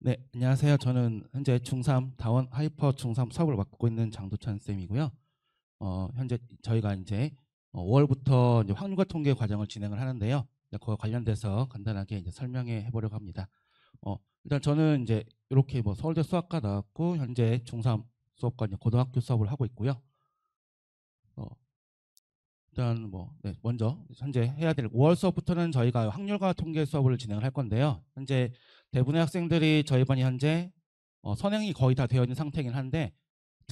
네, 안녕하세요. 저는 현재 중3 다원 하이퍼 중3 수업을 맡고 있는 장두찬 쌤이고요. 현재 저희가 이제 5월부터 이제 확률과 통계 과정을 진행을 하는데요. 그와 관련돼서 간단하게 이제 설명해 보려고 합니다. 일단 저는 이제 이렇게 뭐 서울대 수학과 나왔고 현재 중3 수업과 이제 고등학교 수업을 하고 있고요. 어, 일단 뭐 먼저 현재 해야 될 5월 수업부터는 저희가 확률과 통계 수업을 진행을 할 건데요. 현재 대부분의 학생들이 저희 반이 현재 선행이 거의 다 되어 있는 상태이긴 한데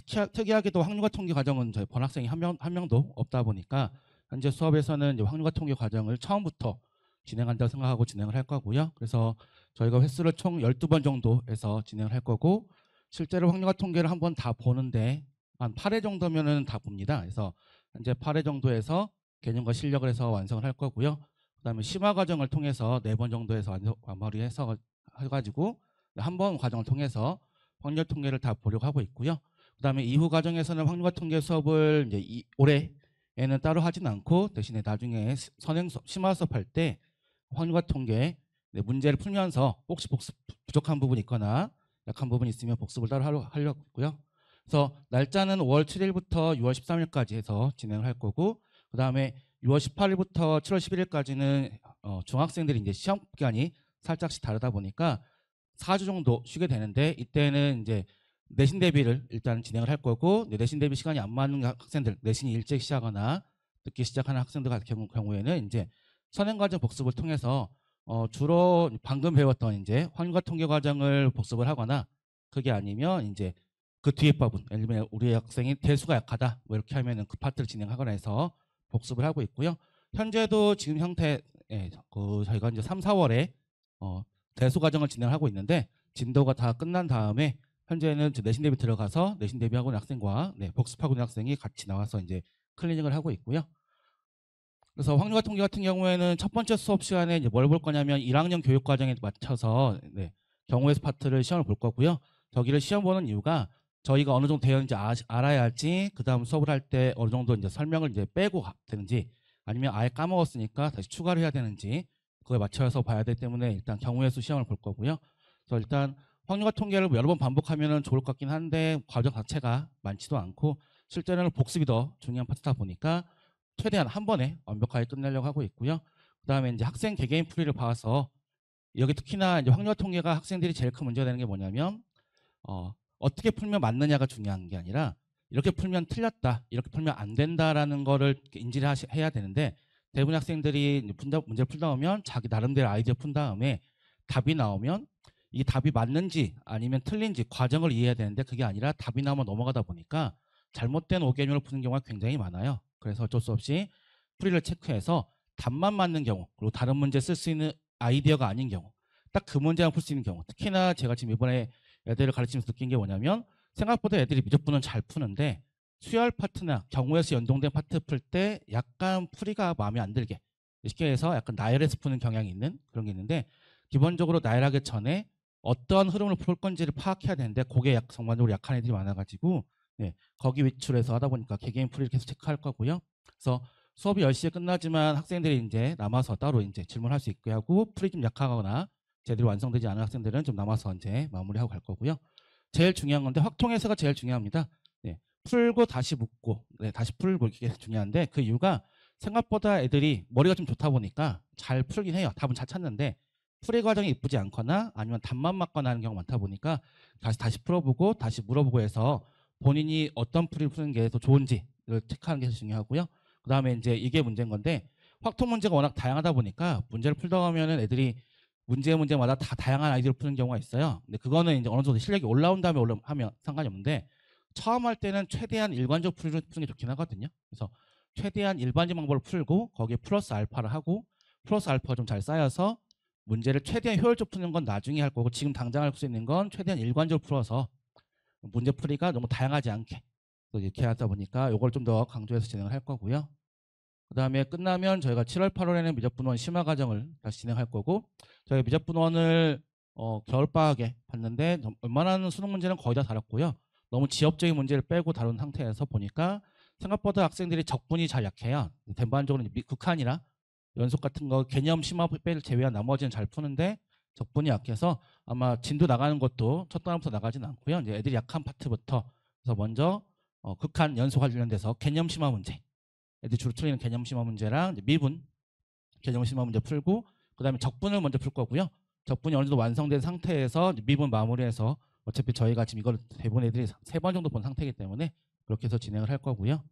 특이하게도 확률과 통계 과정은 저희 본 학생이 한 명도 없다 보니까 현재 수업에서는 이제 확률과 통계 과정을 처음부터 진행한다고 생각하고 진행을 할 거고요. 그래서 저희가 횟수를 총 12번 정도 해서 진행을 할 거고 실제로 확률과 통계를 한번 다 보는데 한 8회 정도면은 다 봅니다. 그래서 현재 8회 정도에서 개념과 실력을 해서 완성을 할 거고요. 그다음에 심화 과정을 통해서 4번 정도에서 마무리해서 해가지고 한 번 과정을 통해서 확률 통계를 다 보려고 하고 있고요. 그다음에 이후 과정에서는 확률과 통계 수업을 이제 올해에는 따로 하진 않고 대신에 나중에 선행 수업, 심화 수업 할 때 확률과 통계 문제를 풀면서 혹시 복습 부족한 부분이 있거나 약한 부분이 있으면 복습을 따로 하려고 했고요. 그래서 날짜는 5월 7일부터 6월 13일까지 해서 진행을 할 거고 그다음에 6월 18일부터 7월 11일까지는 중학생들이 이제 시험 기간이 살짝씩 다르다 보니까 4주 정도 쉬게 되는데 이때는 이제 내신 대비를 일단 진행을 할 거고 내신 대비 시간이 안 맞는 학생들 내신이 일찍 시작하거나 늦게 시작하는 학생들 같은 경우에는 이제 선행과정 복습을 통해서 주로 방금 배웠던 이제 확률과 통계 과정을 복습을 하거나 그게 아니면 이제 그 뒤에 부분 예를 들면 우리 학생이 대수가 약하다 뭐 이렇게 하면은 그 파트를 진행하거나 해서 복습을 하고 있고요. 현재도 지금 형태 저희가 이제 3, 4월에 대수 과정을 진행하고 있는데 진도가 다 끝난 다음에 현재는 내신 대비 들어가서 내신 대비하고 있는 학생과 복습하고 있는 학생이 같이 나와서 이제 클리닉을 하고 있고요. 그래서 확률과 통계 같은 경우에는 첫 번째 수업 시간에 이제 뭘 볼 거냐면 1학년 교육 과정에 맞춰서 경우의 파트를 시험을 볼 거고요. 저기를 시험 보는 이유가 저희가 어느 정도 되었는지 알아야 할지 그다음 수업을 할 때 어느 정도 이제 설명을 이제 빼고 되는지 아니면 아예 까먹었으니까 다시 추가를 해야 되는지 그거에 맞춰서 봐야 되기 때문에 일단 경우의 수 시험을 볼 거고요. 그래서 일단 확률과 통계를 여러 번 반복하면 좋을 것 같긴 한데 과정 자체가 많지도 않고 실제로는 복습이 더 중요한 파트다 보니까 최대한 한 번에 완벽하게 끝내려고 하고 있고요. 그다음에 이제 학생 개개인 풀이를 봐서 여기 특히나 이제 확률 통계가 학생들이 제일 큰 문제가 되는 게 뭐냐면 어떻게 풀면 맞느냐가 중요한 게 아니라 이렇게 풀면 틀렸다, 이렇게 풀면 안 된다라는 거를 인지를 해야 되는데 대부분 학생들이 문제를 풀다 보면 자기 나름대로 아이디어 푼 다음에 답이 나오면 이 답이 맞는지 아니면 틀린지 과정을 이해해야 되는데 그게 아니라 답이 나오면 넘어가다 보니까 잘못된 오개념을 푸는 경우가 굉장히 많아요. 그래서 어쩔 수 없이 풀이를 체크해서 답만 맞는 경우 그리고 다른 문제 쓸 수 있는 아이디어가 아닌 경우 딱 그 문제만 풀 수 있는 경우 특히나 제가 지금 이번에 애들을 가르치면서 느낀 게 뭐냐면 생각보다 애들이 미적분은 잘 푸는데 수열 파트나 경우에서 연동된 파트 풀 때 약간 풀이가 마음에 안 들게 쉽게 해서 약간 나열해서 푸는 경향이 있는 그런 게 있는데 기본적으로 나열하기 전에 어떤 흐름을 풀 건지를 파악해야 되는데 그게 전반적으로 약한 애들이 많아가지고 거기 위주로 하다 보니까 개개인 풀이를 계속 체크할 거고요. 그래서 수업이 10시에 끝나지만 학생들이 이제 남아서 따로 이제 질문할 수 있게 하고 풀이 좀 약하거나 제대로 완성되지 않은 학생들은 좀 남아서 이제 마무리하고 갈 거고요. 제일 중요한 건데 확통해서가 제일 중요합니다. 풀고 다시 묻고 다시 풀고 이게 중요한데 그 이유가 생각보다 애들이 머리가 좀 좋다 보니까 잘 풀긴 해요. 답은 잘 찾는데 풀이 과정이 이쁘지 않거나 아니면 답만 맞거나 하는 경우가 많다 보니까 다시 풀어보고 다시 물어보고 해서 본인이 어떤 풀이를 푸는 게 더 좋은지를 체크하는 게 중요하고요. 그 다음에 이제 이게 문제인 건데 확통 문제가 워낙 다양하다 보니까 문제를 풀다 보면은 애들이 문제마다 다 다양한 아이디어를 푸는 경우가 있어요. 근데 그거는 이제 어느 정도 실력이 올라온 다음에 하면 상관이 없는데 처음 할 때는 최대한 일관적 풀이를 푸는 게 좋긴 하거든요. 그래서 최대한 일반적 방법을 풀고 거기에 플러스 알파를 하고 플러스 알파가 좀 잘 쌓여서 문제를 최대한 효율적으로 푸는 건 나중에 할 거고 지금 당장 할 수 있는 건 최대한 일관적으로 풀어서 문제 풀이가 너무 다양하지 않게 이렇게 하다 보니까 이걸 좀 더 강조해서 진행을 할 거고요. 그다음에 끝나면 저희가 7월, 8월에는 미적분원 심화 과정을 다시 진행할 거고 저희 미적분원을 겨울방학에 봤는데 웬만한 수능 문제는 거의 다 다뤘고요. 너무 지엽적인 문제를 빼고 다룬 상태에서 보니까 생각보다 학생들이 적분이 잘 약해요. 전반적으로 극한이나 연속 같은 거 개념 심화 빼를 제외한 나머지는 잘 푸는데 적분이 약해서 아마 진도 나가는 것도 첫 단원부터 나가지는 않고요. 이제 애들이 약한 파트부터 그래서 먼저 극한 연소 관련돼서 개념 심화 문제, 애들이 주로 틀리는 개념 심화 문제랑 이제 미분 개념 심화 문제 풀고 그다음에 적분을 먼저 풀 거고요. 적분이 어느 정도 완성된 상태에서 이제 미분 마무리해서 어차피 저희가 지금 이걸 대부분 애들이 3번 정도 본 상태이기 때문에 그렇게 해서 진행을 할 거고요.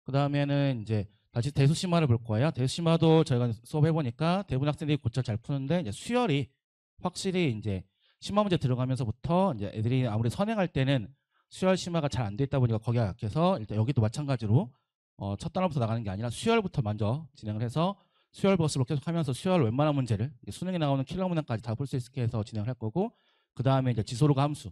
그 다음에는 이제 다시 대수 심화를 볼 거예요. 대수 심화도 저희가 수업해 보니까 대부분 학생들이 곧잘 잘 푸는데 이제 수열이 확실히 이제 심화 문제 들어가면서부터 이제 애들이 아무리 선행할 때는 수열 심화가 잘 안 돼 있다 보니까 거기가 약해서 일단 여기도 마찬가지로 첫 단원부터 나가는 게 아니라 수열부터 먼저 진행을 해서 수열 버스로 계속 하면서 수열 웬만한 문제를 수능에 나오는 킬러 문항까지 다 풀 수 있게 해서 진행을 할 거고 그 다음에 이제 지소로그 함수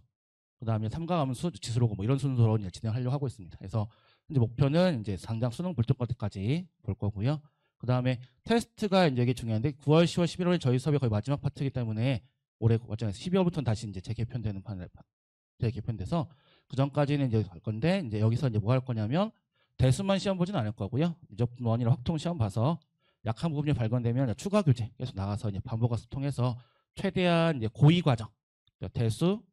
그 다음에 삼각함수 지소로그 뭐 이런 순서로 이제 진행하려고 하고 있습니다. 그래서 이제 목표는 이제 당장 수능 볼 때까지 볼 거고요. 그 다음에 테스트가 이제 이게 중요한데 9월, 10월, 11월이 저희 수업이 거의 마지막 파트이기 때문에 올해 과정에서 12월부터는 다시 이제 재개편되는 판을 재개편돼서 그 전까지는 이제 갈 건데 이제 여기서 이제 뭐 할 거냐면 대수만 시험 보진 않을 거고요. 미적분 원이나 확통 시험 봐서 약한 부분이 발견되면 추가 교재 계속 나가서 이제 반복학습 통해서 최대한 이제 고의 과정, 대수,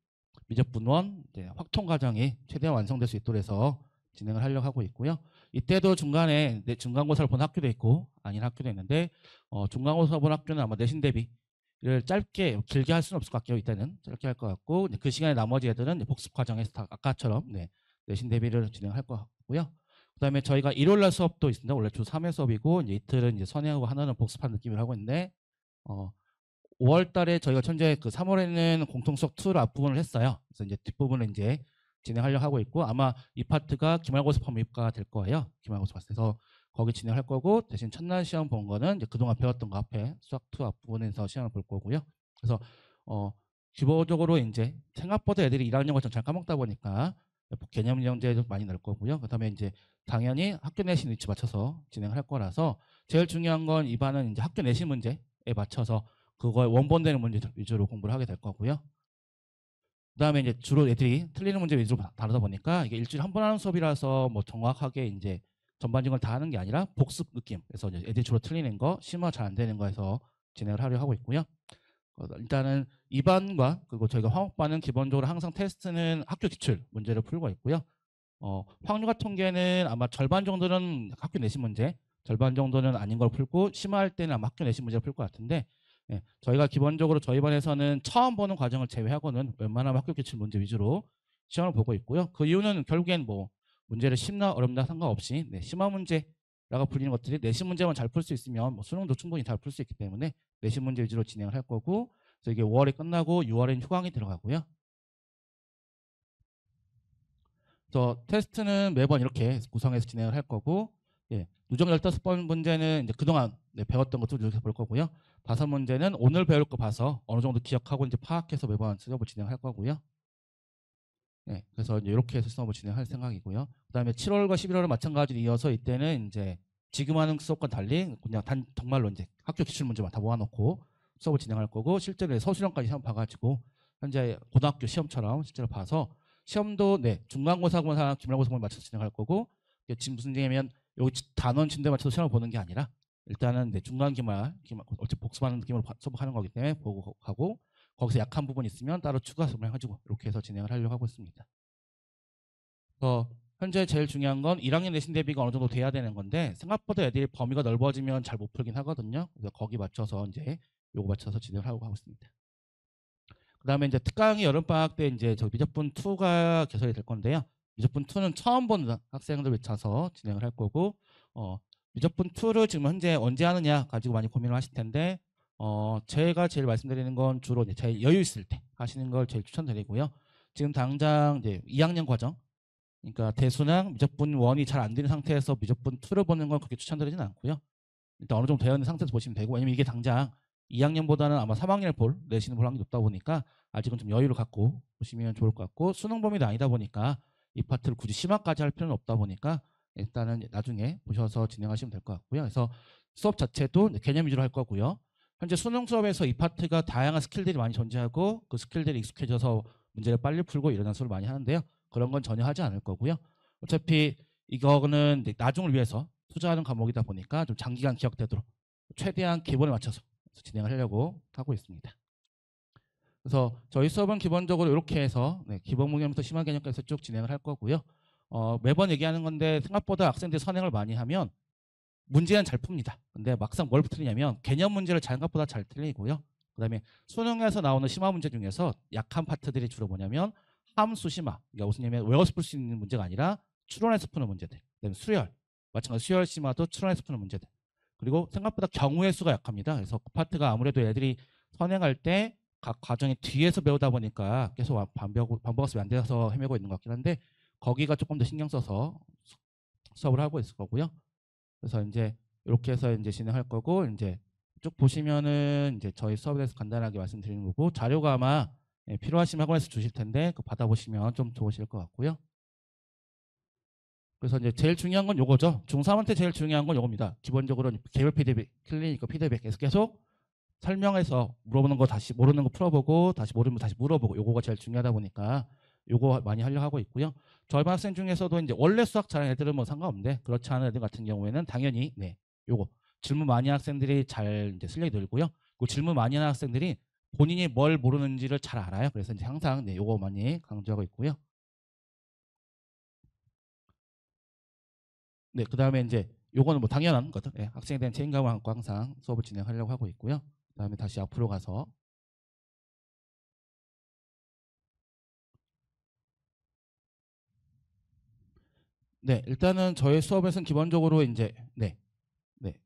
미적분 원, 확통 과정이 최대한 완성될 수 있도록 해서 진행을 하려고 하고 있고요. 이때도 중간에 중간고사를 본 학교도 있고 아닌 학교도 있는데 중간고사 본 학교는 아마 내신 대비를 짧게 길게 할 수는 없을 것 같아요. 이때는 짧게 할 것 같고 그 시간에 나머지 애들은 복습 과정에서 다 아까처럼 내신 대비를 진행할 것 같고요. 그다음에 저희가 일요일날 수업도 있습니다. 원래 주 3회 수업이고 이제 이틀은 이제 선행하고 하나는 복습한 느낌을 하고 있는데 5월 달에 저희가 현재 그 3월에는 공통 수업 2를 앞부분을 했어요. 그래서 이제 뒷부분을 이제 진행하려고 하고 있고 아마 이 파트가 기말고사 범위가 될 거예요. 기말고사 봤을 거기 진행할 거고 대신 첫날 시험 본 거는 이제 그동안 배웠던 거 앞에 수학 2 앞부분에서 시험을 볼 거고요. 그래서 기본적으로 이제 생각보다 애들이 1학년 과정 잘 까먹다 보니까 개념 영재도 많이 넣을 거고요. 그다음에 이제 당연히 학교 내신 위치 맞춰서 진행을 할 거라서 제일 중요한 건 이반은 이제 학교 내신 문제에 맞춰서 그거에 원본되는 문제들 위주로 공부를 하게 될 거고요. 그다음에 이제 주로 애들이 틀리는 문제 위주로 다루다 보니까 이게 일주일에 한 번 하는 수업이라서 뭐 정확하게 이제 전반적인 걸 다 하는 게 아니라 복습 느낌. 그래서 이제 애들이 주로 틀리는 거, 심화 잘 안 되는 거에서 진행을 하려고 하고 있고요. 일단은 2반과 그리고 저희가 화목반은 기본적으로 항상 테스트는 학교 기출 문제를 풀고 있고요. 확률과 통계는 아마 절반 정도는 학교 내신 문제, 절반 정도는 아닌 걸 풀고 심화할 때는 아마 학교 내신 문제를 풀 것 같은데 저희가 기본적으로 저희 반에서는 처음 보는 과정을 제외하고는 웬만하면 학교 기출 문제 위주로 시험을 보고 있고요. 그 이유는 결국엔 뭐 문제를 쉽나 어렵나 상관없이 심화 문제라고 불리는 것들이 내신 문제만 잘 풀 수 있으면 뭐 수능도 충분히 잘 풀 수 있기 때문에 내신 문제 위주로 진행을 할 거고 그래서 이게 5월에 끝나고 6월엔 휴강이 들어가고요. 그래서 테스트는 매번 이렇게 구성해서 진행을 할 거고 누적 15번 문제는 이제 그동안 배웠던 것도 이렇게 볼 거고요. 5문제는 오늘 배울 거 봐서 어느 정도 기억하고 이제 파악해서 매번 수업을 진행할 거고요. 그래서 이제 이렇게 해서 수업을 진행할 생각이고요. 그다음에 7월과 11월은 마찬가지로 이어서 이때는 이제 지금 하는 수업과 달리 그냥 정말로 이제 학교 기출 문제만 다 모아놓고 수업을 진행할 거고 실제로 서술형까지 시험 봐가지고 현재 고등학교 시험처럼 실제로 봐서 시험도 중간고사고사 기말고사고사 맞춰서 진행할 거고 지금 무슨 얘기냐면 여기 단원 침대 맞춰서 시험을 보는 게 아니라 일단은 중간 기말 어차피 복습하는 느낌으로 수업하는 거기 때문에 보고 가고 거기서 약한 부분 있으면 따로 추가 설명해주고 이렇게 해서 진행을 하려고 하고 있습니다. 현재 제일 중요한 건 1학년 내신 대비가 어느 정도 돼야 되는 건데 생각보다 애들이 범위가 넓어지면 잘 못 풀긴 하거든요. 그래서 거기 맞춰서 이제 요거 맞춰서 진행을 하고 있습니다. 그다음에 이제 특강이 여름방학 때 이제 저 미적분 2가 개설이 될 건데요. 미적분 2는 처음 보는 학생들 위쳐서 진행을 할 거고 미적분 2를 지금 현재 언제 하느냐 가지고 많이 고민을 하실 텐데 제가 제일 말씀드리는 건 주로 이제 제일 여유 있을 때 하시는 걸 제일 추천드리고요. 지금 당장 이제 2학년 과정 그러니까 대수능 미적분 1이 잘 안 되는 상태에서 미적분 2를 보는 건 그렇게 추천드리지는 않고요. 일단 어느 정도 되어 있는 상태에서 보시면 되고 왜냐면 이게 당장 2학년보다는 아마 3학년을 내신을 볼 확률이 높다 보니까 아직은 좀 여유를 갖고 보시면 좋을 것 같고 수능 범위도 아니다 보니까 이 파트를 굳이 심화까지 할 필요는 없다 보니까 일단은 나중에 보셔서 진행하시면 될 것 같고요. 그래서 수업 자체도 개념 위주로 할 거고요. 현재 수능 수업에서 이 파트가 다양한 스킬들이 많이 존재하고 그 스킬들이 익숙해져서 문제를 빨리 풀고 이런 수를 많이 하는데요. 그런 건 전혀 하지 않을 거고요. 어차피 이거는 나중을 위해서 투자하는 과목이다 보니까 좀 장기간 기억되도록 최대한 기본에 맞춰서 진행을 하려고 하고 있습니다. 그래서 저희 수업은 기본적으로 이렇게 해서 기본 개념부터 심화 개념까지 쭉 진행을 할 거고요. 매번 얘기하는 건데 생각보다 학생들이 선행을 많이 하면 문제는 잘 풉니다. 근데 막상 뭘 틀리냐면 개념 문제를 생각보다 잘 틀리고요. 그다음에 수능에서 나오는 심화 문제 중에서 약한 파트들이 주로 뭐냐면 함수 심화. 그러니까 무슨 얘기냐면 외워서 풀 수 있는 문제가 아니라 추론해서 푸는 문제들. 그다음에 수열. 마찬가지로 수열 심화도 추론해서 푸는 문제들. 그리고 생각보다 경우의 수가 약합니다. 그래서 그 파트가 아무래도 애들이 선행할 때 각 과정이 뒤에서 배우다 보니까 계속 반복학습이 안 돼서 헤매고 있는 것 같긴 한데 거기가 조금 더 신경 써서 수업을 하고 있을 거고요. 그래서 이제 이렇게 해서 이제 진행할 거고 이제 쭉 보시면은 이제 저희 수업에 대해서 간단하게 말씀드리는 거고 자료가 아마 필요하시면 학원에서 주실 텐데 그 받아보시면 좀 좋으실 것 같고요. 그래서 이제 제일 중요한 건 요거죠. 중3한테 제일 중요한 건 요겁니다. 기본적으로 개별 피드백, 클리니컬 피드백 계속 설명해서 물어보는 거 다시 모르는 거 풀어보고 다시 모르면 다시 물어보고 요거가 제일 중요하다 보니까 요거 많이 하려고 하고 있고요. 저희 반 학생 중에서도 이제 원래 수학 잘하는 애들은 뭐 상관없는데 그렇지 않은 애들 같은 경우에는 당연히 요거 질문 많이 하는 학생들이 잘 이제 실력이 늘고요. 그 질문 많이 하는 학생들이 본인이 뭘 모르는지를 잘 알아요. 그래서 이제 항상 요거 많이 강조하고 있고요. 그다음에 이제 요거는 뭐 당연한 거죠. 학생에 대한 책임감을 안고 항상 수업을 진행하려고 하고 있고요. 그다음에 다시 앞으로 가서 일단은 저희 수업에서는 기본적으로 이제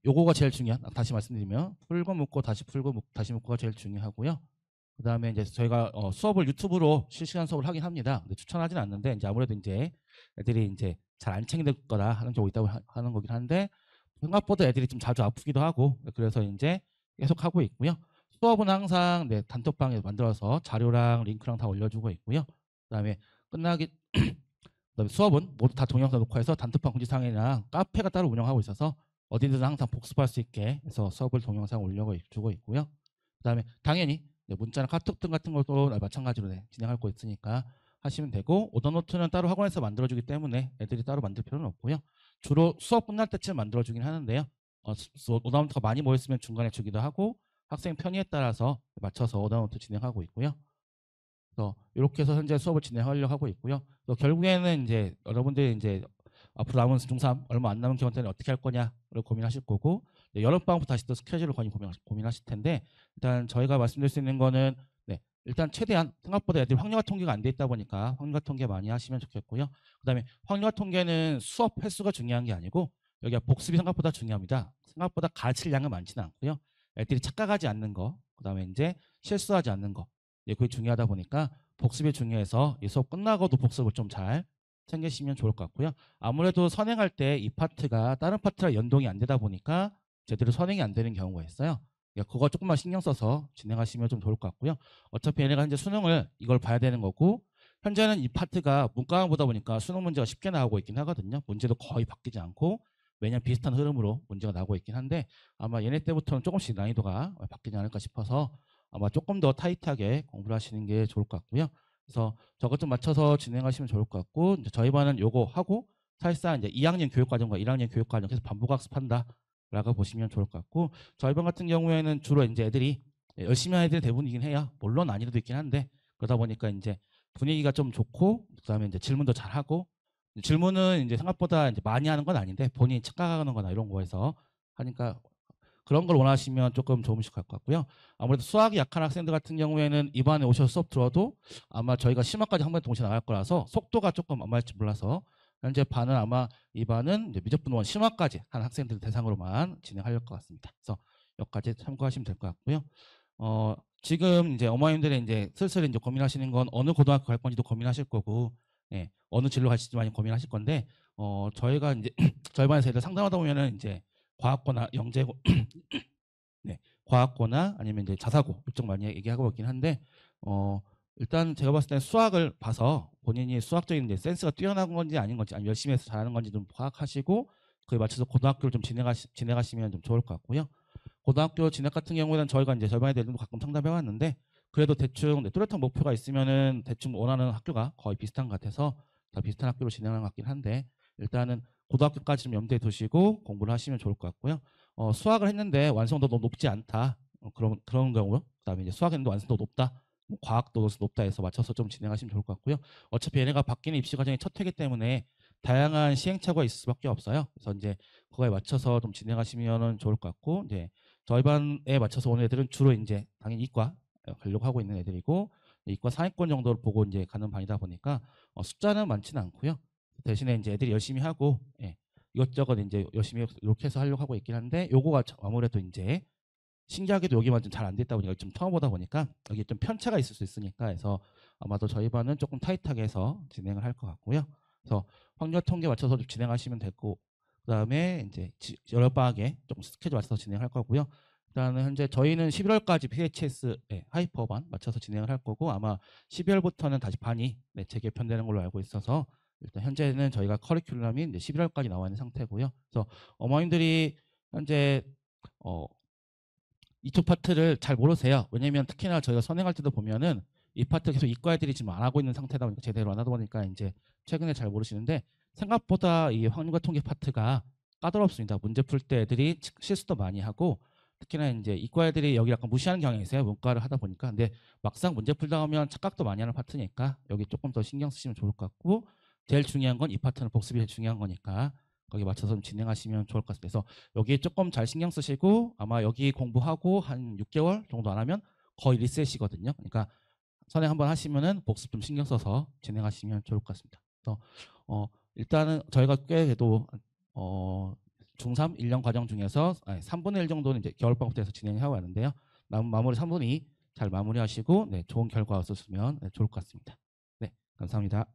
요거가 제일 중요한 다시 말씀드리면 풀고 묶고 다시 풀고 다시 묶고가 제일 중요하고요. 그다음에 이제 저희가 수업을 유튜브로 실시간 수업을 하긴 합니다. 근데 추천하진 않는데 이제 아무래도 이제 애들이 이제 잘 안 챙길 거다 하는 경우 있다고 하는 거긴 한데 생각보다 애들이 좀 자주 아프기도 하고 그래서 이제 계속 하고 있고요. 수업은 항상 단톡방에 만들어서 자료랑 링크랑 다 올려주고 있고요. 그다음에 끝나기 그다음에 수업은 모두 다 동영상 녹화해서 단톡방 공지사항이나 카페가 따로 운영하고 있어서 어디든 항상 복습할 수 있게 해서 수업을 동영상 올려주고 있고요. 그다음에 당연히 문자나 카톡 등 같은 것도 마찬가지로 진행할 거 있으니까 하시면 되고 오더노트는 따로 학원에서 만들어주기 때문에 애들이 따로 만들 필요는 없고요. 주로 수업 끝날 때쯤 만들어주긴 하는데요. 오더노트가 많이 모였으면 중간에 주기도 하고 학생 편의에 따라서 맞춰서 오더노트 진행하고 있고요. 그래서 이렇게 해서 현재 수업을 진행하려고 하고 있고요. 또 결국에는 이제 여러분들이 이제 앞으로 남은 중3 얼마 안 남은 기간 때는 어떻게 할 거냐를 고민하실 거고 여름방학부터 다시 또 스케줄을 거의 고민하실 텐데 일단 저희가 말씀드릴 수 있는 거는 일단 최대한 생각보다 애들이 확률화 통계가 안 돼 있다 보니까 확률화 통계 많이 하시면 좋겠고요. 그다음에 확률화 통계는 수업 횟수가 중요한 게 아니고 여기가 복습이 생각보다 중요합니다. 생각보다 가르칠 양은 많지는 않고요. 애들이 착각하지 않는 거, 그다음에 이제 실수하지 않는 거, 그게 중요하다 보니까 복습이 중요해서 이 수업 끝나고도 복습을 좀 잘 챙기시면 좋을 것 같고요. 아무래도 선행할 때 이 파트가 다른 파트랑 연동이 안 되다 보니까 제대로 선행이 안 되는 경우가 있어요. 그거 조금만 신경 써서 진행하시면 좀 좋을 것 같고요. 어차피 얘네가 현재 수능을 이걸 봐야 되는 거고 현재는 이 파트가 문과가 보다 보니까 수능 문제가 쉽게 나오고 있긴 하거든요. 문제도 거의 바뀌지 않고 매년 비슷한 흐름으로 문제가 나오고 있긴 한데 아마 얘네 때부터는 조금씩 난이도가 바뀌지 않을까 싶어서 아마 조금 더 타이트하게 공부를 하시는 게 좋을 것 같고요. 그래서 저것 좀 맞춰서 진행하시면 좋을 것 같고 이제 저희 반은 요거 하고 사실상 이제 2학년 교육과정과 1학년 교육과정 계속 반복학습한다라고 보시면 좋을 것 같고 저희 반 같은 경우에는 주로 이제 애들이 열심히 하는 애들이 대부분이긴 해요. 물론 난이도도 있긴 한데 그러다 보니까 이제 분위기가 좀 좋고 그다음에 이제 질문도 잘하고 질문은 이제 생각보다 이제 많이 하는 건 아닌데 본인이 착각하는 거나 이런 거에서 하니까 그런 걸 원하시면 조금 좋으실 것 같고요. 아무래도 수학이 약한 학생들 같은 경우에는 이반에 오셔서 수업 들어도 아마 저희가 심화까지 한 번에 동시에 나갈 거라서 속도가 조금 안 맞을지 몰라서 현재 반은 아마 이반은 미적분원 심화까지 한 학생들 대상으로만 진행하려고 것 같습니다. 그래서 여기까지 참고하시면 될 것 같고요. 지금 이제 어머님들이 이제 슬슬 이제 고민하시는 건 어느 고등학교 갈 건지도 고민하실 거고, 어느 진로 갈지도 많이 고민하실 건데, 저희가 이제 저희 반에서 애들 상담하다 보면은 이제 과학고나 영재고 과학고나 아니면 이제 자사고 이쪽 많이 얘기하고 있긴 한데 일단 제가 봤을 때 수학을 봐서 본인이 수학적인 이제 센스가 뛰어난 건지 아닌 건지 아니면 열심히 해서 잘하는 건지 좀 파악하시고 그에 맞춰서 고등학교를 좀 진행하시면 좀 좋을 것 같고요. 고등학교 진학 같은 경우에는 저희가 이제 저희 반에 대해서 가끔 상담해 왔는데 그래도 대충 뚜렷한 목표가 있으면은 대충 원하는 학교가 거의 비슷한 것 같아서 다 비슷한 학교로 진행하는 것 같긴 한데 일단은 고등학교까지 좀 염두에 두시고 공부를 하시면 좋을 것 같고요. 수학을 했는데 완성도 너무 높지 않다. 그런 경우, 그다음에 이제 수학했는데 완성도 높다. 뭐 과학도 높다 해서 맞춰서 좀 진행하시면 좋을 것 같고요. 어차피 얘네가 바뀌는 입시 과정이 첫 회기 때문에 다양한 시행착오가 있을 수밖에 없어요. 그래서 이제 그거에 맞춰서 좀 진행하시면 좋을 것 같고, 이제 저희 반에 맞춰서 온 애들은 주로 이제 당연히 이과 가려고 하고 있는 애들이고, 이과 상위권 정도를 보고 이제 가는 반이다 보니까 숫자는 많지는 않고요. 대신에 이제 애들이 열심히 하고, 예, 이것저것 이제 열심히 이렇게 해서 하려고 하고 있긴 한데, 요거가 아무래도 이제 신기하게도 여기만 좀 잘 안 됐다 보니까 좀 처음 보다 보니까 여기 좀 편차가 있을 수 있으니까 해서 아마도 저희 반은 조금 타이트하게 해서 진행을 할 것 같고요. 그래서 확률 통계 맞춰서 좀 진행하시면 되고, 그다음에 이제 여름방학에 좀 스케줄 맞춰서 진행할 거고요. 일단은 현재 저희는 11월까지 PHS 하이퍼반 맞춰서 진행을 할 거고, 아마 12월부터는 다시 반이 재개편되는 걸로 알고 있어서 일단 현재는 저희가 커리큘럼이 이제 11월까지 나와 있는 상태고요. 그래서 어머님들이 현재 이쪽 파트를 잘 모르세요. 왜냐면 특히나 저희가 선행할 때도 보면은 이 파트 계속 이과 애들이 지금 안 하고 있는 상태다 보니까 제대로 안 하다 보니까 이제 최근에 잘 모르시는데, 생각보다 이 확률과 통계 파트가 까다롭습니다. 문제 풀 때 애들이 실수도 많이 하고, 특히나 이제 이과 애들이 여기 약간 무시하는 경향이 있어요. 문과를 하다 보니까. 근데 막상 문제 풀다 보면 착각도 많이 하는 파트니까 여기 조금 더 신경 쓰시면 좋을 것 같고, 제일 중요한 건 이 파트는 복습이 제일 중요한 거니까 거기 맞춰서 좀 진행하시면 좋을 것 같습니다. 그래서 여기에 조금 잘 신경 쓰시고, 아마 여기 공부하고 한 6개월 정도 안 하면 거의 리셋이거든요. 그러니까 선행 한번 하시면은 복습 좀 신경 써서 진행하시면 좋을 것 같습니다. 그래서 일단은 저희가 꽤 그래도 중3 1년 과정 중에서 3분의 1 정도는 이제 겨울방학 때에서 진행하고 왔는데요. 남은 마무리 3분의 2 잘 마무리하시고, 네, 좋은 결과 얻으시면 좋을 것 같습니다. 네, 감사합니다.